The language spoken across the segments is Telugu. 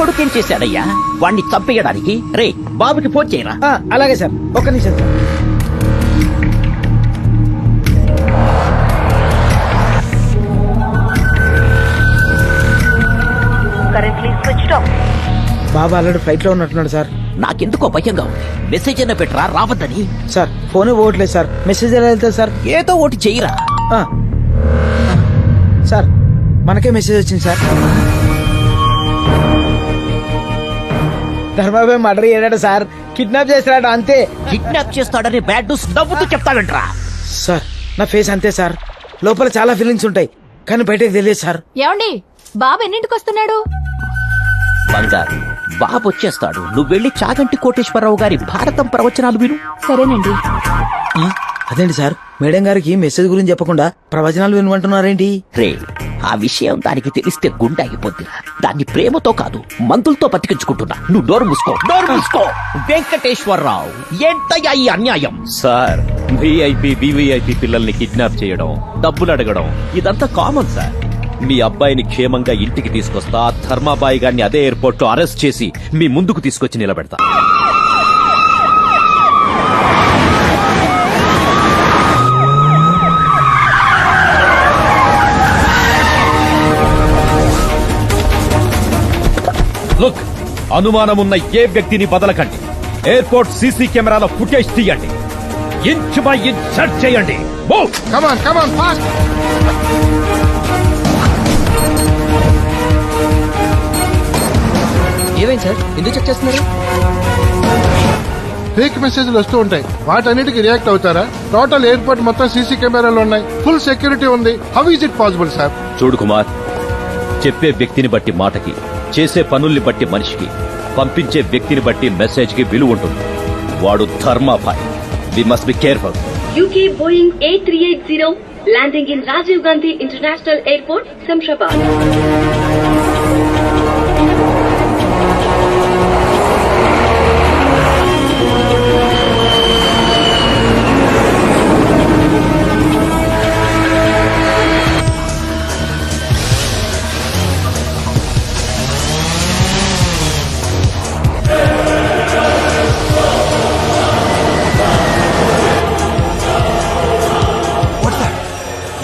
కొడుకు ఏం చేశాడయ్యా? వాణ్ణి చంపేయడానికి రే బాబుకి ఫోన్ చేయరా. అలాగే సార్, ఒక్క నిమిషం సార్. బాబా ఆల్రెడీ ఫ్లైట్ లో ఉన్నట్టున్నాడు సార్. నాకెందుకో భయంగా ఉంది. మెసేజ్ అయినా పెట్టరా రావద్దని. సార్ ఫోన్ పోవట్లేదు సార్. మెసేజ్ ఎలా వెళ్తుంది సార్? ఏదో ఒకటి చెయ్యరా. సార్ మనకే మెసేజ్ వచ్చింది సార్. ధర్మాబాయ్ మర్డర్ చేయడాడు సార్. కిడ్నాప్ చేస్తాడు అంతే. కిడ్నాప్ చేస్తాడని బ్యాడ్ న్యూస్ నవ్వుతూ చెప్తావేంట్రా? సార్ నా ఫేస్ అంతే సార్. లోపల చాలా ఫీలింగ్స్ ఉంటాయి కానీ బయటకు తెలియదు సార్. ఏమండి బాబు ఎన్నింటికి వస్తున్నాడు? బంగారు బాబు వచ్చేస్తాడు. నువ్వు వెళ్లి చాగంటి కోటేశ్వరరావు గారి భారతం ప్రవచనాలు విను. సరేనండి. అదేంటి సార్, మేడం గారికి మెసేజ్ గురించి చెప్పకుండా ప్రవచనాలు వినమంటున్నారేంటి? రే ఆ విషయం దానికి తెలిస్తే గుండె ఆగిపోద్దిరా. దాన్ని ప్రేమతో కాదు మందులతో బతికించుకుంటున్నా. నువ్వు డోర్ మూసుకో. వెంకటేశ్వరరావు ఏంటయ్యా ఈ అన్యాయం? సార్ విఐపి వివిఐపి పిల్లల్ని కిడ్నాప్ చేయడం, డబ్బులు అడగడం ఇదంతా కామన్ సార్. మీ అబ్బాయిని క్షేమంగా ఇంటికి తీసుకొస్తా. ధర్మాబాయి గారిని అదే ఎయిర్పోర్ట్ లో అరెస్ట్ చేసి మీ ముందుకు తీసుకొచ్చి నిలబెడతా. లుక్, అనుమానమున్న ఏ వ్యక్తిని బదలకండి. ఎయిర్పోర్ట్ సీసీ కెమెరాల ఫుటేజ్ తీయండి. ఇంచ్ బై ఇంచ్ సెర్చ్ చేయండి. ఏమైంది సార్, ఎందుకు చెక్ చేస్తున్నారు? ఫేక్ మెసేజ్లు వస్తూ ఉంటాయి, వాటన్నిటికి రియాక్ట్ అవుతారా? టోటల్ ఎయిర్పోర్ట్ మొత్తం సీసీ కెమెరాలు ఉన్నాయి, ఫుల్ సెక్యూరిటీ ఉంది. How is it possible sir? చూడు కుమార్, చెప్పే వ్యక్తిని బట్టి మాటకి, చేసే పనుల్ని బట్టి మనిషికి, పంపించే వ్యక్తిని బట్టి మెసేజ్ కి విలువ ఉంటుంది. వాడు Dharmabhai. We must be careful. UK Boeing A380 landing in Rajiv Gandhi International Airport, Shamshabad.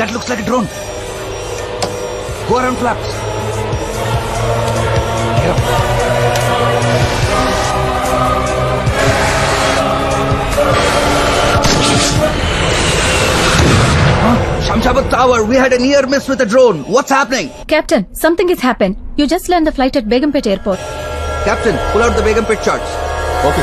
That looks like a drone. Go around flaps. Shamshabad Tower, we had a near miss with a drone. What's happening? Captain, something has happened. You just land the flight at Begumpet Airport. Captain, pull out the Begumpet charts. Okay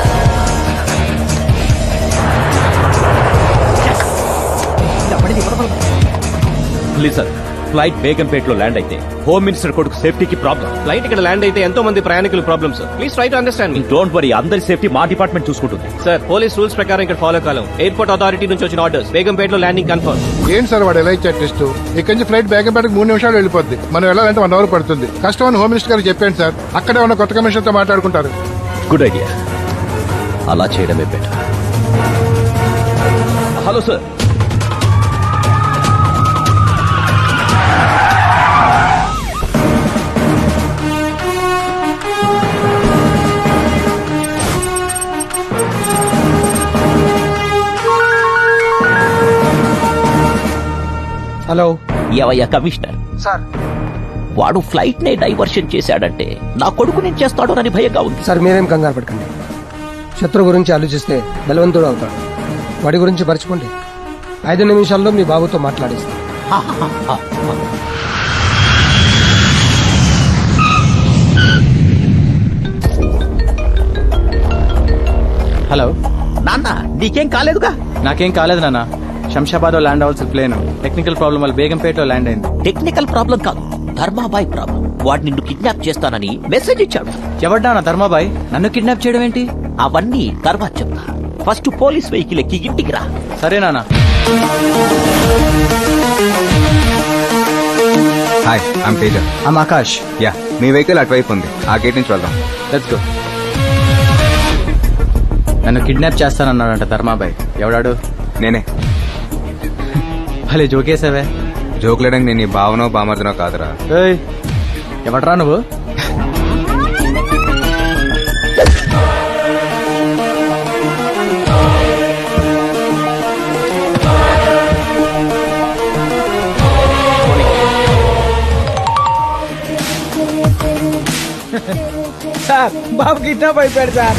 please sir, flight Begumpet లో ల్యాండ్ అయితే హోమ్ మినిస్టర్ కొడుకు సేఫ్టీకి ప్రాబ్లం. ఫ్లైట్ ఇక్కడ ల్యాండ్ అయితే ఎంతో మంది ప్రయాణికులు problem sir. Please try to understand me. Don't worry, అందరి సేఫ్టీ మా డిపార్ట్మెంట్ చూసుకుంటుంది. సార్ పోలీస్ రూల్స్ ప్రకారం ఇక్కడ ఫాలో కాలం. ఎయిర్పోర్ట్ అథారిటీ నుంచి వచ్చిన ఆర్డర్స్, బేగంపేట్ లో ల్యాండింగ్ కన్ఫర్మ్. ఏంటి సార్ వాడు ఎలా ఇచ్చారు టెస్ట్? ఇక్కడి నుంచి ఫ్లైట్ బేగంపేటకు 3 నిమిషాలు వెళ్ళిపోద్ది. మనం వెళ్ళాలంటే 1 అవర్ పడుతుంది. కష్టం అని హోమ్ మినిస్టర్ గారికి చెప్పాను సార్. అక్కడే ఉన్న కొత్త కమిషనర్ తో మాట్లాడుకుంటారు. గుడ్ ఐడియా, అలా చేయడమే బెటర్. Hello sir. హలో, ఏవయ్యా కమిషనర్ సార్. వాడు ఫ్లైట్ నే డైవర్షన్ చేశాడంటే నా కొడుకు నేను చేస్తాడోనని భయంగా ఉంది. సార్ మీరేం కంగారు పడకండి. శత్రు గురించి ఆలోచిస్తే బలవంతుడు అవుతాడు. వాడి గురించి మర్చిపోండి. 5 నిమిషాల్లో మీ బాబుతో మాట్లాడిస్తాను. హలో నాన్న, నీకేం కాలేదుగా? నాకేం కాలేదు నాన్న. శంషాబాద్ లో ల్యాండ్ అవ్వాల్సిన ప్లేన్ టెక్నికల్ ప్రాబ్లం వల్ల బేగంపేట లో ల్యాండ్ అయింది. టెక్నికల్ ప్రాబ్లం కాదు, ధర్మాబాయ్ ప్రాబ్లం. వాడు నిన్ను కిడ్నాప్ చేస్తానని మెసేజ్ ఇచ్చాడు. ఎవడ్డా నా ధర్మాబాయ్? నన్ను కిడ్నాప్ చేయడం ఏంటి? అవన్నీ తర్వాత చెప్తా. ఫస్ట్ పోలీస్ వెహికల్ ఎక్కి ఇంటికి రా. సరే నాన్న. Hi, I'm Teja. I'm Akash. Yeah, me vehicle అటువైపు ఉంది. ఆ గేట్ నుంచి వెళ్దాం. Let's go. నన్ను కిడ్నాప్ చేస్తానన్నాడంట ధర్మాబాయ్. ఎవడాడు? నేనే. భలే జోకేసావే. జోకులేడానికి నేను నీ భావనో బామర్దనో కాదురా. ఎవడరా నువ్వు? సార్ బాబు కిడ్నాప్ అయిపోయాడు సార్.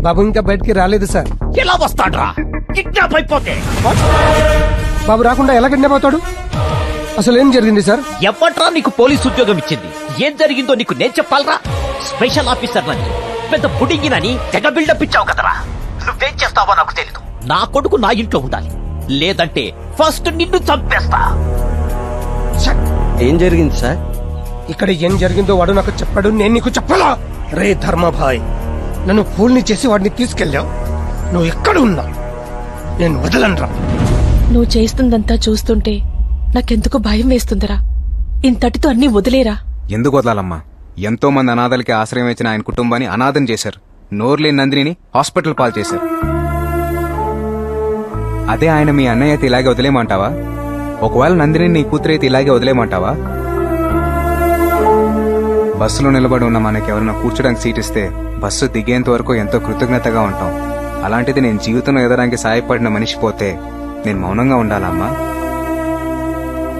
బాబు ఇంకా బయటికి రాలేదు సార్. ఎలా వస్తాడ్రా కిడ్నాప్ అయిపోతే? బాబు రాకుండా ఎలా కిడ్నాప్ అవుతాడు? అసలు ఏం జరిగింది సార్? ఎవట్రా నీకు పోలీస్ ఉద్యోగం ఇచ్చింది? ఏం జరిగిందో నీకు నేను చెప్పాలరా? స్పెషల్ ఆఫీసర్ నని పెద్ద పుడింగినని తెగ బిల్డప్ ఇచ్చావు కదరా. నువ్వేం చేస్తావో నాకు తెలీదు. నా కొడుకు నా ఇంట్లో ఉండాలి, లేదంటే ఫస్ట్ నిన్ను చంపేస్తా. ఏం జరిగింది సార్? ఇక్కడ ఏం జరిగిందో వాడు నాకు చెప్పాడు, నేను నీకు చెప్పాలా? రే ధర్మభాయ్, నన్ను ఫూల్ని చేసి వాడిని తీసుకెళ్ళావు. నువ్వు ఎక్కడ ఉన్నా నేను వదలనురా. నువ్వు చేస్తుందంతా చూస్తుంటే నాకెందుకు భయం వేస్తుందిరా. ఇంతటితో అన్ని వదిలేరా. ఎందుకు వదలాలమ్మా? ఎంతో మంది అనాథలకి ఆశ్రయం ఇచ్చిన ఆయన కుటుంబాన్ని అనాథం చేశారు. నోర్లేని నందిని హాస్పిటల్ పాలు చేశారు. అదే ఆయన మీ అన్నయ్య అయితే ఇలాగే వదిలేమంటావా? ఒకవేళ నందిని నీ కూతురు అయితే ఇలాగే వదిలేమంటావా? బస్సులో నిలబడి ఉన్న మనకి ఎవరైనా కూర్చోడానికి సీట్ ఇస్తే బస్సు దిగేంత వరకు ఎంతో కృతజ్ఞతగా ఉంటాం. అలాంటిది నేను జీవితంలో ఎదడానికి సాయపడిన మనిషి పోతే నేను మౌనంగా ఉండాలమ్మా?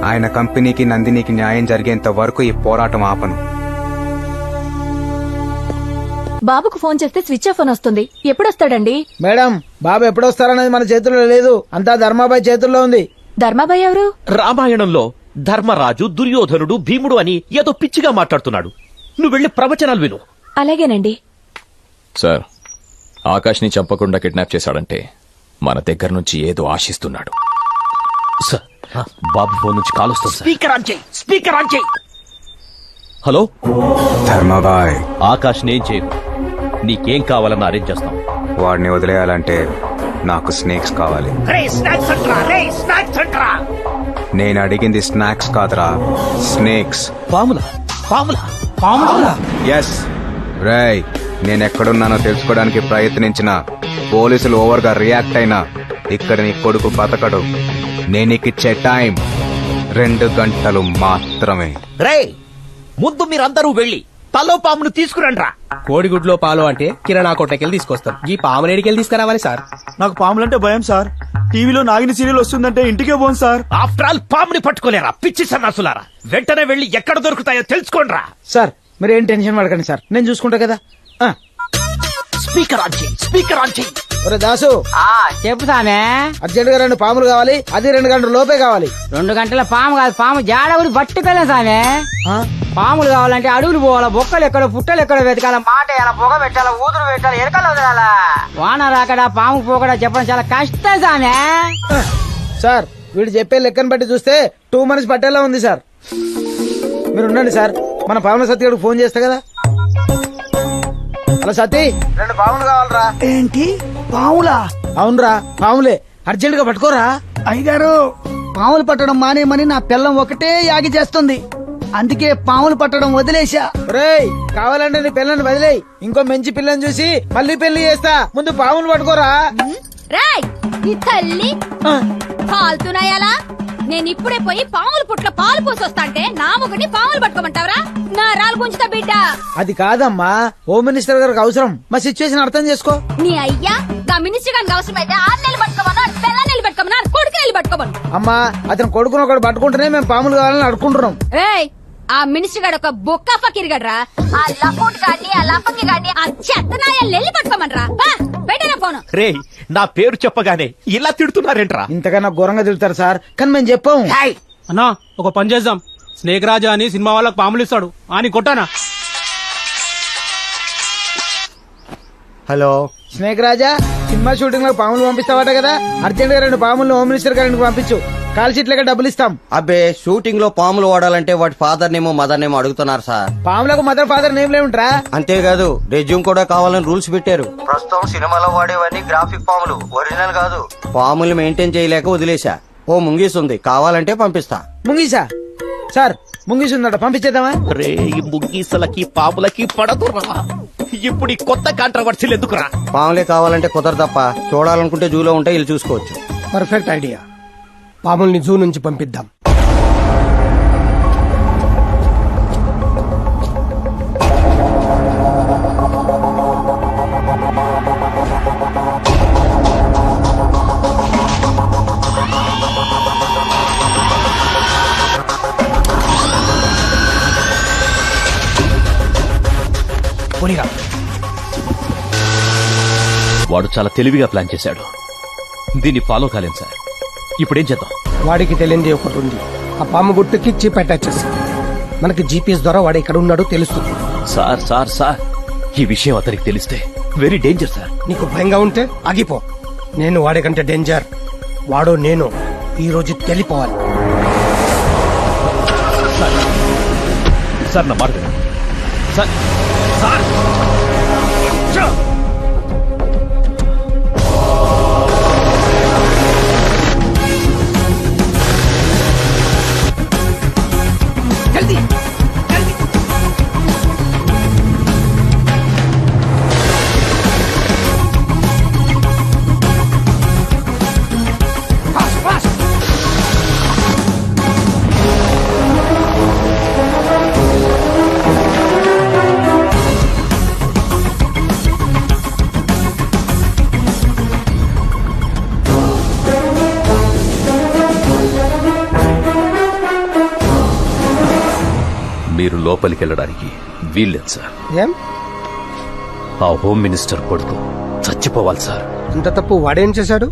ఆయన కంపెనీకి నందినికి న్యాయం జరిగేంత వరకు ఈ పోరాటం ఆపను. బాబుకు ఫోన్ చేస్తే స్విచ్ ఆఫ్ అని వస్తుంది. ఎప్పుడొస్తాడండి? మేడం బాబు ఎప్పుడొస్తారనేది మన చేతుల్లో లేదు, అంతా ధర్మాబాయ్ చేతుల్లో ఉంది. ధర్మాబాయ్ ఎవరు? రామాయణంలో ధర్మరాజు, దుర్యోధనుడు, భీముడు అని ఏదో పిచ్చిగా మాట్లాడుతున్నాడు. నువ్వు వెళ్ళి ప్రవచనాలు విను. అలాగేనండి. సార్, ఆకాష్ని చంపకుండా కిడ్నాప్ చేశాడంటే మన దగ్గర నుంచి ఏదో ఆశిస్తున్నాడు. సార్, బాబు ఫోన్ నుంచి కాల్ వస్తుంది. స్పీకర్ ఆన్ చేయి, స్పీకర్ ఆన్ చేయి. హలో ధర్మాబాయ్, ఆకాష్ నేం చేయకు. నీకేం కావాలన్నా అరేంజ్ చేస్తాం. వాడిని వదిలేయాలంటే నాకు స్నేక్స్ కావాలి. నేను అడిగింది స్నాక్స్ కాదురా, స్నేక్స్. పాములా? పాములా? పాములా? ఎస్ రేయ్, నేనెక్కడున్నానో తెలుసుకోవడానికి ప్రయత్నించిన పోలీసులు ఓవర్ గా రియాక్ట్ అయినా ఇక్కడ నీ కొడుకు బతకడు. నేనికిచ్చే టైం 2 గంటలు మాత్రమే. రే, ముందు మీరందరూ వెళ్ళి తలో పామును తీసుకురండ్రా. కోడిగుడ్లో పాలు అంటే కిరాణా కొట్టకెళ్ళి తీసుకొస్తాం. ఈ పామునేడికెళ్ళి తీసుకురావాలి సార్. నాకు పాములంటే భయం సార్. టీవీలో నాగిని సీరియల్ వస్తుందంటే ఇంటికే పోను సార్. ఆఫ్టర్ ఆల్ పాముని పట్టుకోలేరా పిచ్చి సన్నాసులారా? వెంటనే వెళ్ళి ఎక్కడ దొరుకుతాయో తెలుసుకోండ్రా. సార్ మీరేం టెన్షన్ పడకండి సార్, నేను చూసుకుంటా కదా. స్పీకర్ ఆన్ చేయి, స్పీకర్ ఆన్ చేయి. ఒరే దాసు, చెప్పు సామే. అర్జెంట్ గా 2 పాములు కావాలి, అది 2 గంటల లోపే కావాలి. 2 గంటల పాము కాదు, పాము జాడ ఊరి పట్టుకెళ్ళాం సామే. పాములు కావాలంటే అడవులు పోవాలా, బొక్కలు ఎక్కడ, పుట్టలు ఎక్కడ వెతకాల, మాట ఎలా, పొగ పెట్టాలా, ఊదురు పెట్టాలా, ఎరకలు వదలాలా. వాన రాకడా పాము పోకడా చెప్పడం చాలా కష్టం సామే. సార్ వీడు చెప్పే లెక్కను బట్టి చూస్తే 2 మంత్స్ పట్టేలా ఉంది సార్. మీరు ఉండండి సార్, మన పాముల సత్తి గారికి ఫోన్ చేస్తా కదా. హలో సతీ, 2 పాములు కావాలరా. ఏంటి పాములా? అవునరా పాములే, అర్జెంట్ గా పట్టుకోరా. అయ్యగారు, పాములు పట్టడం మానేమని నా పిల్లం ఒకటే యాగి చేస్తుంది, అందుకే పాములు పట్టడం వదిలేశా. రేయ్, కావాలంటే నీ పిల్లని వదిలేయి, ఇంకో మంచి పిల్లని చూసి మళ్ళీ పెళ్లి చేస్తా. ముందు పాములు పట్టుకోరా. రాయ్ నీ తల్లి పాలుతున్నాయాలా? నేను ఇప్పుడే పోయి పాముల పుట్ల పాలు పోసొస్తాంటే నా మొగుడిని పాములు పట్టుకోమంటావరా? నా రాలు గుంచుతా బిడ్డ. అది కాదమ్మా, హోమ్ మినిస్టర్ గారికి అవసరం. మా సిచ్యువేషన్ అర్థం చేసుకో. నీ అయ్యా గా మినిస్టర్ గారికి అవసరమైతే 6 నెలలు పట్టుకోమన్నా, 2 నెలలు పట్టుకోమన్నా, కొడుకు నెలలు పట్టుకోమను. అమ్మా, అతను కొడుకుని ఒకటి పట్టుకుంటేనే మేము పాములు కావాలని అడుకుంటున్నాం. ఏయ్, ఆ మినిస్టర్ గారు ఒక బొక్క ఫకీర్ గడ్రా. ఆ లపోట్ గాడిని, ఆ లపకి గాడిని, ఆ చెత్తనాయాలు నెల్లి పట్టుకోమనరా. పెట్టనా ఫోను. రే, నా పేరు చెప్పగానే ఇలా తిడుతున్నారేంట్రా? ఇంతకన్నా ఘోరంగా తిడతారు సార్, కానీ మేము చెప్పాము. అన్నా, ఒక పని చేద్దాం. స్నేక్ రాజా అని సినిమా వాళ్ళకి పాములు ఇస్తాడు అని కొట్టానా. హలో స్నేక్ రాజా, సినిమా షూటింగ్ లో పాములు పంపిస్తావట కదా, అర్జెంట్ గా 2 పాములు హోమ్ మినిస్టర్ గారికి పంపించు. కాల్ షీట్ లెక్క డబ్బులు ఇస్తాం. అబ్బే, షూటింగ్ లో పాములు వాడాలంటే వాటి ఫాదర్ నేమో మదర్ నేమో అడుగుతున్నారు సార్. పాములకు మదర్ ఫాదర్ నేమ్ లేవుంట్రా. అంతేకాదు, రెజ్యూమ్ కూడా కావాలని రూల్స్ పెట్టారు. ప్రస్తుతం సినిమాలో వాడేవన్నీ గ్రాఫిక్ పాములు, ఒరిజినల్ కాదు. పాములు మెయింటైన్ చేయలేక వదిలేశా. ఓ ముంగీస్ ఉంది, కావాలంటే పంపిస్తా. ముంగీసా? సార్ ముంగీస్ ఉందట, పంపించేద్దామా? రే, ఈ ముగ్గీసలకి పాములకి పడదురా. ఇప్పుడు ఈ కొత్త కాంట్రవర్సీలు ఎందుకురా? పాములే కావాలంటే కుదరదప్ప. చూడాలనుకుంటే జూలో ఉంటే వీళ్ళు చూసుకోవచ్చు. Perfect idea. పాముల్ని జూ నుంచి పంపిద్దాం. పోనీరా. వాడు చాలా తెలివిగా ప్లాన్ చేశాడు. దీన్ని ఫాలో కాలేం సార్. ఇప్పుడేం చేద్దాం? వాడికి తెలియంది ఒకటి ఉంది. ఆ పాము గుట్టుకి చీప్ అటాచ్ చేసి మనకి జీపీఎస్ ద్వారా వాడు ఎక్కడ ఉన్నాడో తెలుస్తుంది. సార్ సార్ సార్, ఈ విషయం అతనికి తెలిస్తే వెరీ డేంజర్ సార్. నీకు భయంగా ఉంటే ఆగిపో. నేను వాడికంటే డేంజర్. వాడు నేను ఈ రోజు తెలిపోవాలి. సార్ నా మాట వినండి. సార్ సార్ మీరు లోపలికి వెళ్ళడానికి వీల్లేదు సార్. ఏం? ఆ హోమ్ మినిస్టర్ కొడుకు చచ్చిపోవాలి సార్. ఇంత తప్పు వాడేం చేశాడు?